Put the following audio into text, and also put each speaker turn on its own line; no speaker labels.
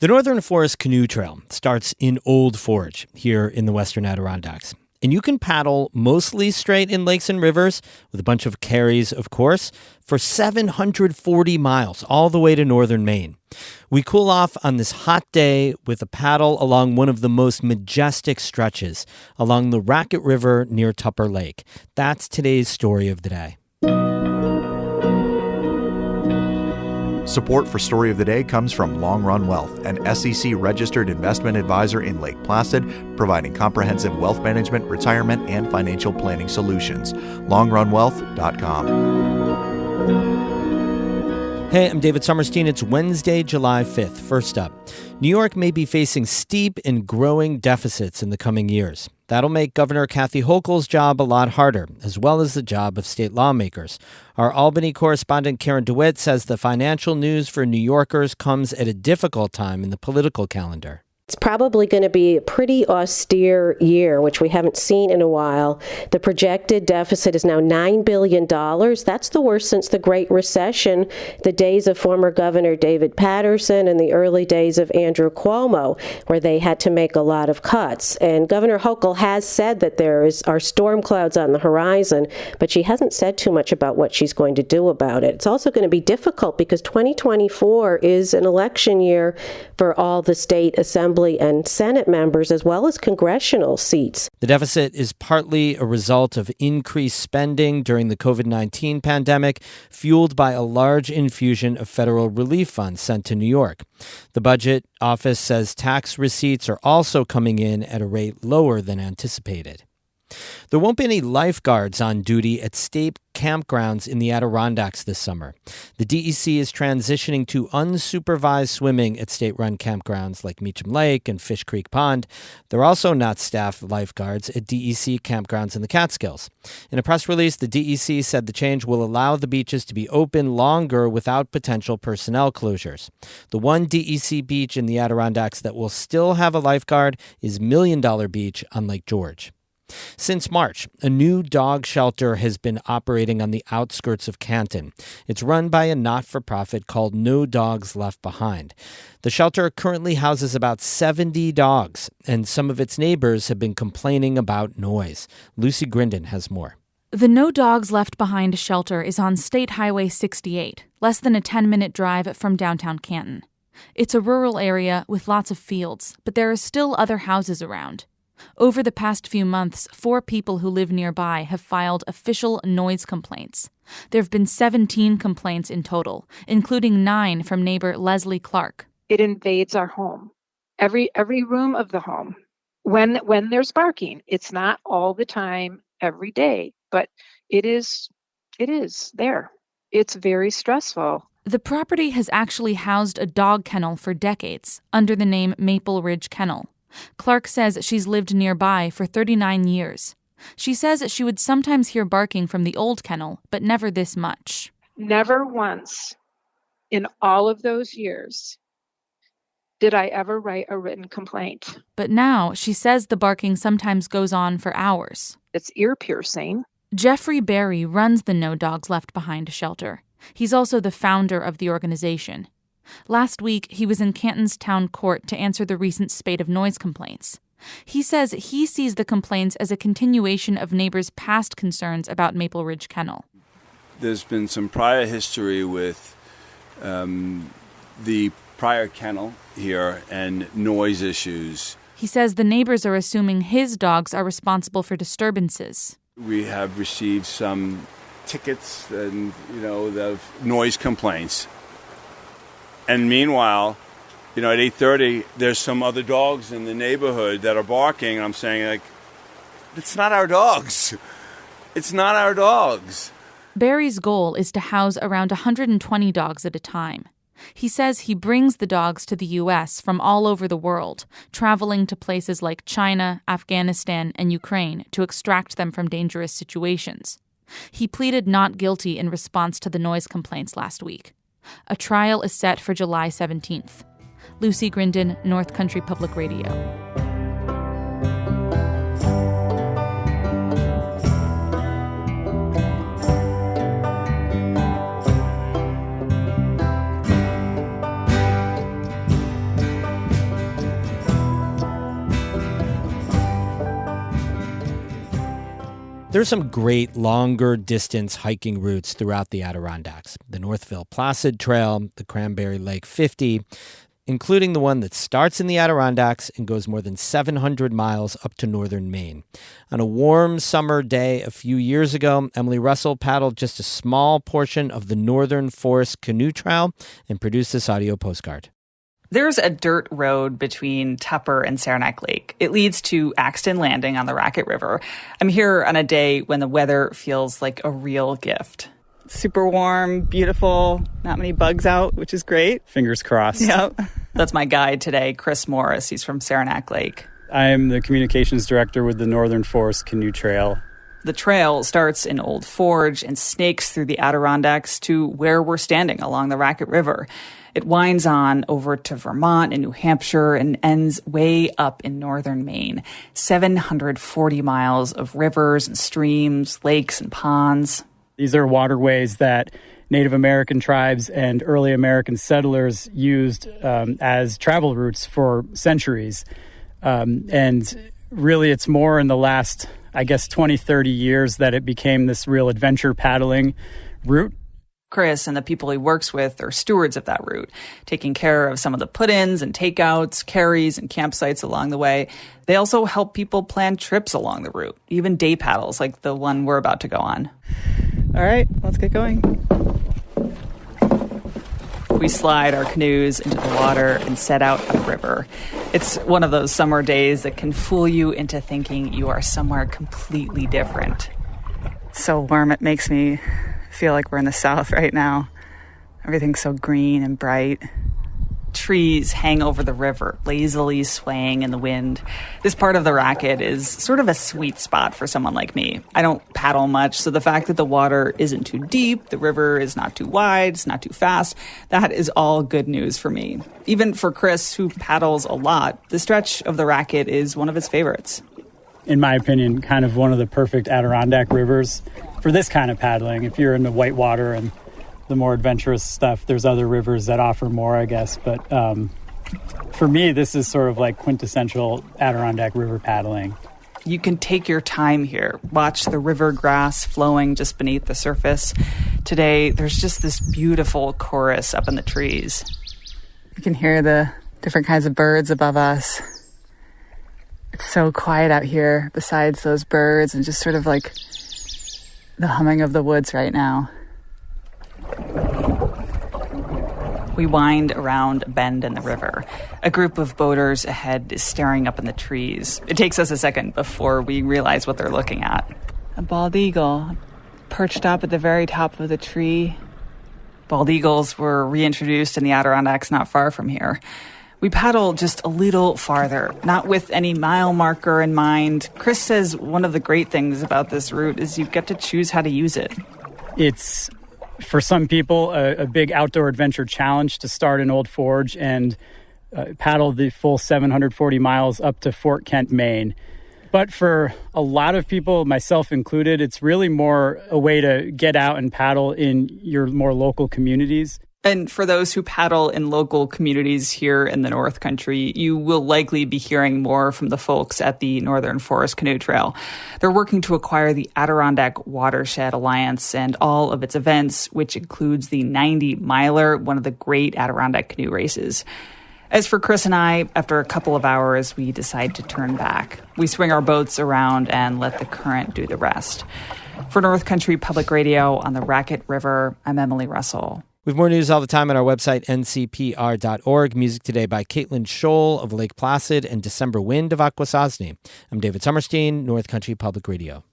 The Northern Forest Canoe Trail starts in Old Forge here in the western Adirondacks. And you can paddle mostly straight in lakes and rivers, with a bunch of carries, of course, for 740 miles all the way to northern Maine. We cool off on this hot day with a paddle along one of the most majestic stretches along the Raquette River near Tupper Lake. That's today's story of the day.
Support for Story of the Day comes from Long Run Wealth, an SEC-registered investment advisor in Lake Placid, providing comprehensive wealth management, retirement, and financial planning solutions. LongRunWealth.com.
Hey, I'm David Sommerstein. It's Wednesday, July 5th. First up, New York may be facing steep and growing deficits in the coming years. That'll make Governor Kathy Hochul's job a lot harder, as well as the job of state lawmakers. Our Albany correspondent Karen DeWitt says the financial news for New Yorkers comes at a difficult time in the political calendar.
It's probably going to be a pretty austere year, which we haven't seen in a while. The projected deficit is now $9 billion. That's the worst since the Great Recession, the days of former Governor David Paterson and the early days of Andrew Cuomo, where they had to make a lot of cuts. And Governor Hochul has said that there are storm clouds on the horizon, but she hasn't said too much about what she's going to do about it. It's also going to be difficult because 2024 is an election year for all the state assembly and Senate members, as well as congressional seats.
The deficit is partly a result of increased spending during the COVID-19 pandemic, fueled by a large infusion of federal relief funds sent to New York. The budget office says tax receipts are also coming in at a rate lower than anticipated. There won't be any lifeguards on duty at state campgrounds in the Adirondacks this summer. The DEC is transitioning to unsupervised swimming at state-run campgrounds like Meacham Lake and Fish Creek Pond. There are also not staffed lifeguards at DEC campgrounds in the Catskills. In a press release, the DEC said the change will allow the beaches to be open longer without potential personnel closures. The one DEC beach in the Adirondacks that will still have a lifeguard is Million Dollar Beach on Lake George. Since March, a new dog shelter has been operating on the outskirts of Canton. It's run by a not-for-profit called No Dogs Left Behind. The shelter currently houses about 70 dogs, and some of its neighbors have been complaining about noise. Lucy Grindon has more.
The No Dogs Left Behind shelter is on State Highway 68, less than a 10-minute drive from downtown Canton. It's a rural area with lots of fields, but there are still other houses around. Over the past few months, 4 people who live nearby have filed official noise complaints. There have been 17 complaints in total, including 9 from neighbor Leslie Clark.
It invades our home, every room of the home. When there's barking, it's not all the time, every day, but it is there. It's very stressful.
The property has actually housed a dog kennel for decades under the name Maple Ridge Kennel. Clark says she's lived nearby for 39 years. She says she would sometimes hear barking from the old kennel, but never this much.
Never once in all of those years did I ever write a written complaint.
But now she says the barking sometimes goes on for hours.
It's ear-piercing.
Jeffrey Berry runs the No Dogs Left Behind shelter. He's also the founder of the organization. Last week, he was in Canton's town court to answer the recent spate of noise complaints. He says he sees the complaints as a continuation of neighbors' past concerns about Maple Ridge Kennel.
There's been some prior history with the prior kennel here and noise issues.
He says the neighbors are assuming his dogs are responsible for disturbances.
We have received some tickets and, the noise complaints. And meanwhile, at 8:30, there's some other dogs in the neighborhood that are barking. And I'm saying, it's not our dogs. It's not our dogs.
Barry's goal is to house around 120 dogs at a time. He says he brings the dogs to the U.S. from all over the world, traveling to places like China, Afghanistan, and Ukraine to extract them from dangerous situations. He pleaded not guilty in response to the noise complaints last week. A trial is set for July 17th. Lucy Grindon, North Country Public Radio.
There's some great longer distance hiking routes throughout the Adirondacks. The Northville Placid Trail, the Cranberry Lake 50, including the one that starts in the Adirondacks and goes more than 700 miles up to northern Maine. On a warm summer day a few years ago, Emily Russell paddled just a small portion of the Northern Forest Canoe Trail and produced this audio postcard.
There's a dirt road between Tupper and Saranac Lake. It leads to Axton Landing on the Raquette River. I'm here on a day when the weather feels like a real gift.
Super warm, beautiful, not many bugs out, which is great. Fingers crossed.
Yep. That's my guide today, Chris Morris. He's from Saranac Lake.
I'm the communications director with the Northern Forest Canoe Trail.
The trail starts in Old Forge and snakes through the Adirondacks to where we're standing along the Raquette River. It winds on over to Vermont and New Hampshire and ends way up in northern Maine. 740 miles of rivers and streams, lakes and ponds.
These are waterways that Native American tribes and early American settlers used as travel routes for centuries. And really, it's more in the last, 20, 30 years that it became this real adventure paddling route.
Chris and the people he works with are stewards of that route, taking care of some of the put-ins and takeouts, carries, and campsites along the way. They also help people plan trips along the route, even day paddles like the one we're about to go on.
All right, let's get going.
We slide our canoes into the water and set out upriver. It's one of those summer days that can fool you into thinking you are somewhere completely different.
It's so warm, it makes me feel like we're in the South right now. Everything's so green and bright.
Trees hang over the river, lazily swaying in the wind. This part of the Raquette is sort of a sweet spot for someone like me. I don't paddle much, so the fact that the water isn't too deep, the river is not too wide, it's not too fast, that is all good news for me. Even for Chris, who paddles a lot, the stretch of the Raquette is one of his favorites.
In my opinion, kind of one of the perfect Adirondack rivers for this kind of paddling. If you're into whitewater and the more adventurous stuff, there's other rivers that offer more, I guess. But for me, this is sort of like quintessential Adirondack River paddling.
You can take your time here, watch the river grass flowing just beneath the surface. Today, there's just this beautiful chorus up in the trees.
You can hear the different kinds of birds above us. It's so quiet out here besides those birds and just sort of like the humming of the woods right now.
We wind around a bend in the river. A group of boaters ahead is staring up in the trees. It takes us a second before we realize what they're looking at.
A bald eagle perched up at the very top of the tree.
Bald eagles were reintroduced in the Adirondacks not far from here. We paddle just a little farther, not with any mile marker in mind. Chris says one of the great things about this route is you get to choose how to use it.
It's, for some people, a big outdoor adventure challenge to start in Old Forge and paddle the full 740 miles up to Fort Kent, Maine. But for a lot of people, myself included, it's really more a way to get out and paddle in your more local communities.
And for those who paddle in local communities here in the North Country, you will likely be hearing more from the folks at the Northern Forest Canoe Trail. They're working to acquire the Adirondack Watershed Alliance and all of its events, which includes the 90-miler, one of the great Adirondack canoe races. As for Chris and I, after a couple of hours, we decide to turn back. We swing our boats around and let the current do the rest. For North Country Public Radio on the Raquette River, I'm Emily Russell.
We have more news all the time at our website, ncpr.org. Music today by Caitlin Scholl of Lake Placid and December Wind of Akwesasne. I'm David Summerstein, North Country Public Radio.